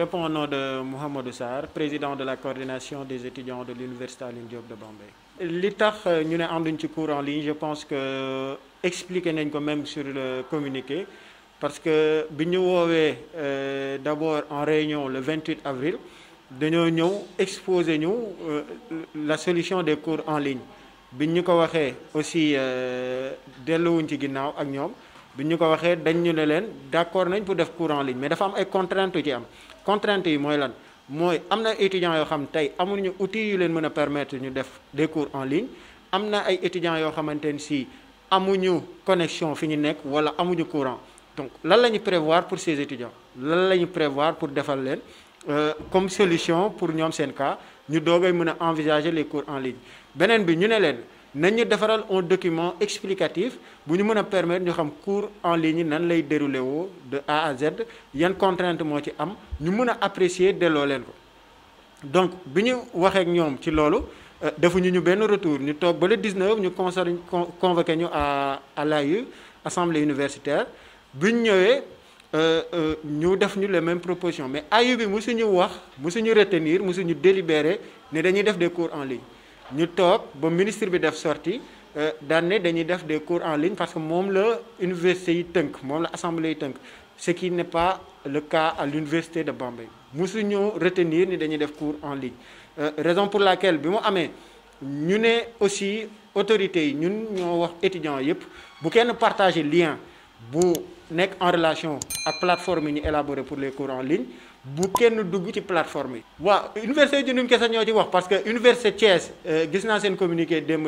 réponds au nom de Mouhamadou Sarr, président de la coordination des étudiants de l'Université Alioune Diop de Bambey. Li tax ñu ne ànduñ ci cours en ligne, je pense que expliqué nañ ko même sur le communiqué, parce que bi ñu woowee d'abord en réunion le 28 avril dañoo ñëw exposer ñu la solution des cours en ligne. bi ñu ko waxee aussi delluwuñ ci ginnaaw ak ñoom bi ñu ko waxee dañ ñu ne leen d'accord nañ pour def cours en ligne, mais dafa am ay contraintes yu ci am. contraintes yi mooy lan mooy am na étudiants yoo xam tey amuñu outils yu leen mën a permettre ñu def des cours en ligne. am na ay étudiants yoo xamante ne si amuñu connexion fi ñu nekk wala amuñu courant. donc lan la ñu prévoir pour ces étudiants, lan la ñu prévoir pour defal leen comme solution pour ñoom seen cas ñu doogay mën a envisager les cours en ligne. beneen bi ñu ne leen nañ ñu defaral un document explicatif bu ñu mën a permettre ñu xam cours en ligne nan lay déroulé woo de A à Z, yan contrainte moo ci am, ñu mën a apprécier delloo leen ko. donc bi ñu waxee ak ñoom ci loolu defuñu ñu benn retour, ñu toog ba le 19 ñu convoqué ñu à l'AU, assemblée universitaire. bi ñu ñëwee ñu def ñu les mêmes propositions, mais AU bi musuñu wax, musuñu retenir, musuñu délibérer ne dañuy def des cours en ligne. ñu toog ba ministre bi def sortie daan ne dañuy def des cours en ligne parce que moom la université yi tënk, moom la assemblée yi tënk, ce qui n'est pas le cas à l'université de Bambey. musuñu retenir ni dañuy def cours en ligne. raison pour laquelle bi mu amee ñu ne aussi autorités yi ñun ñoo wax étudiants yépp bu kenn partager lien bu nekk en relation ak plateforme yi ñu élaboré pour les cours en ligne, bu kenn dugg ci plateforme yi. waaw université junduñ kese ñoo ci wax, parce que université Thiès gis naa seen communiqué démb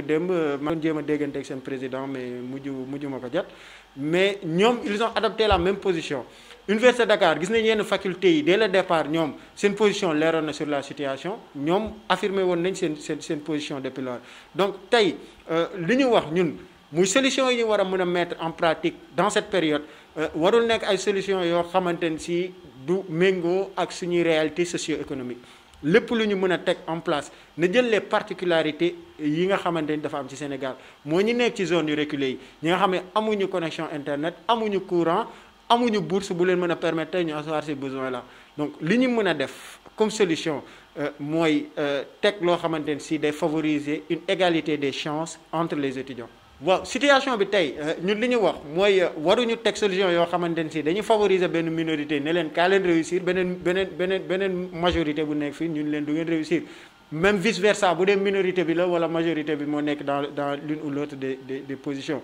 ma doon jéem a déggante ak seen président mais mujj ma ko jot, mais ñoom ils ont adopté la même position. Université Dakar gis nañ yenn faculté yi dès le départ ñoom seen position leeroon na sur la situation, ñoom affirmé woon nañ seen position depuis lors. donc tey li ñu wax ñun muy solution yi ñu war a mën a mettre en pratique dans cette période warul nekk ay solution yoo xamante ne si du méngoo ak suñuy réalité socio-économique. lépp lu ñu mën a teg en place na jël les particularités yi nga xamante ni dafa am ci Sénégal, moo ñu nekk ci zone yu reculées yi, ñi nga xam ne amuñu connexion internet, amuñu courant, amuñu bourse bu leen mën a permettre tey ñu asseoir ces besoins là. donc li ñu mën a def comme solution mooy teg loo xamante ne si day favoriser une égalité des chances entre les étudiants. waaw situation bi tey ñun li ñu wax mooy waruñu teg solution yoo xamante ne si dañuy favoriser benn minorité ne leen kaa leen réussir, beneen majorité bu nekk fii ñun leen du ngeen réussir. même vice versa bu dee minorité bi la wala majorité bi moo nekk dans l'une ou l'autre des positions.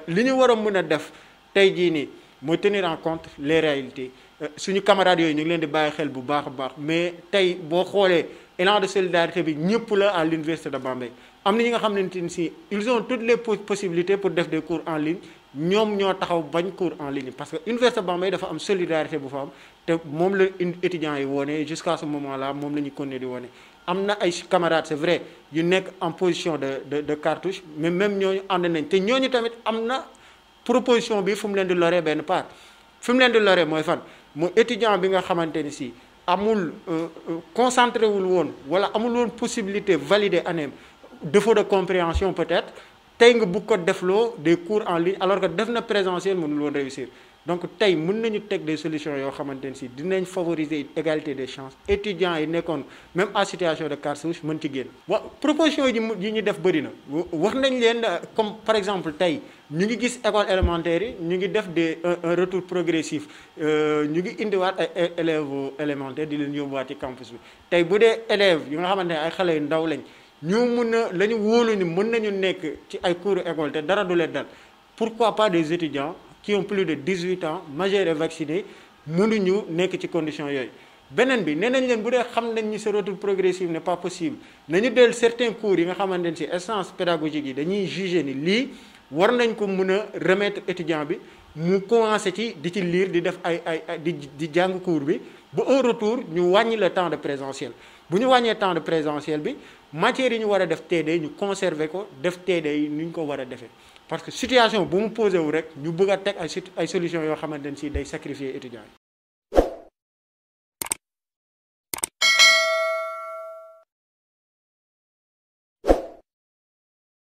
li ñu war a mën a def tey jii nii mooy tenir en compte les réalités. suñu camarades yooyu ñu ngi leen di bàyyi xel bu baax a baax, mais tey boo xoolee élan de solidarité bi ñëpp la à l'université de Bambey. am na ñi nga xamante ni si ils ont toutes les possibilités pour def des cours en ligne, ñoom ñoo taxaw bañ cours en ligne, parce que université Bambey dafa am solidarité bu fa am te moom la étudiants yi wone jusqu'à ce moment là, moom la ñu continuer di wone. am na ay camarades c'est vrai yu nekk en position de cartouche, mais même ñooñu ànd nañ te ñooñu tamit am na proposition bi fu mu leen di loree benn part. fi mu leen di loree mooy fan mooy étudiant bi nga xamante ni si amul concentré wul woon wala amul woon possibilité valider année, défaut de compréhension peut-être, tey nga bëgg ko defloo des cours en ligne alors que def na présentiel mënul woon réussir. donc tey mën nañu teg des solutions yoo xamante ne si dinañ favoriser égalité des chances, étudiants yi nekkoon même en situation de cartouche mën ci génn. waaw proposition yi ñu def bëri na, wax nañ leen comme par exemple tey ñu ngi gis école élémentaire yi ñu ngi def un retour progressif, ñu ngi indiwaat ay élèves élémentaires di leen yóbbuwaat ci campus bi. tey bu dee élèves yi nga xamante ne ay xale yu ndaw lañ ñu mën a la ñu wóolu ni mën nañu nekk ci ay cours école te dara du leen dal, pourquoi pas des étudiants qui ont plus de 18 ans majeurs et vaccinés mënuñu nekk ci condition yooyu. beneen bi nee nañ leen bu dee xam nañ ni ce retour progressif n'est pas possible, nañu del certains cours yi nga xamante ne si essence pédagogique yi dañuy juger ni lii war nañ ko mën a remettre étudiant bi mu commencé ci di ci lire di def di jàng cours bi ba au retour ñu wàññi le temps de présentiel. bu ñu wàññee temps de présentiel bi matières yi ñu war a def TD ñu conserver ko def TD yi ni ñu ko war a defee, parce que situation bu mu posé wu rek ñu bëgg a teg ay solutions yoo xamante ne si day sacrifier étudiants yi.